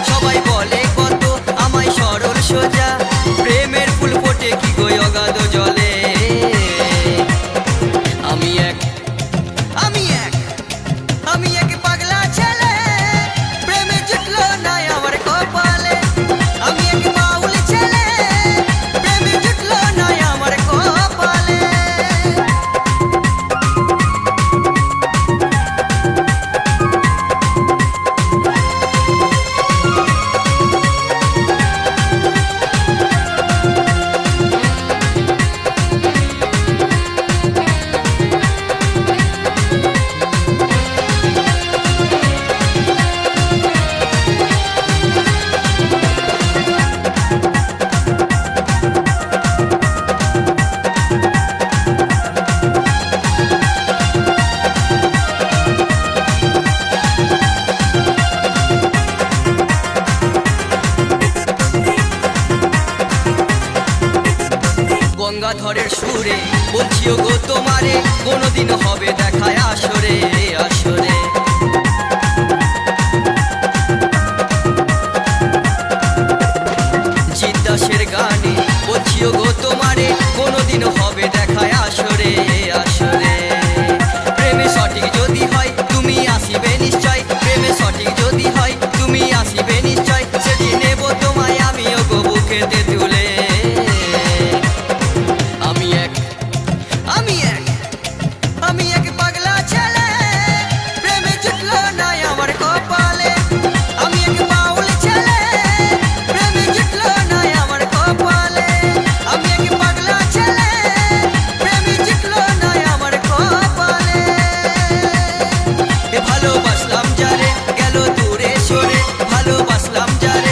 সবাই বলে কত আমায় সরল সোজা, প্রেমের ফুল ফোটে কি গো অগাধ জলে। আমি এক আমি এক আমি এক পাগলা ছেলে, প্রেমে জুটলো না আমার কপালে। আমি এক বাউল ছেলে, প্রেমে জুটলো না আমার কপালে। গঙ্গাধরের সুরে বলছিও গো তোমারে, কোনদিন হবে দেখায় আসরে আসরে। জিদ্দাসের গানে বলছিও গো তোমারে, কোনদিন হবে দেখায় আসরে আসরে। প্রেমে সঠিক যদি হয় তুমি আসিবে নিশ্চয়, প্রেমে সঠিক যদি হয় তুমি আসিবে নিশ্চয়। সেদিন নেব তোমায় আমিও গো বুকেতে তুলে। আমি এক পাগলা ছেলে, প্রেমে জুটলো না আমার কপালে। আমি এক বাউল ছেলে, প্রেমে জুটলো না আমার কপালে। আমি এক পাগলা ছেলে, প্রেমে জুটলো না আমার কপালে। ভালোবাসলাম যারে গেল দূরে সরে, ভালোবাসলাম যারে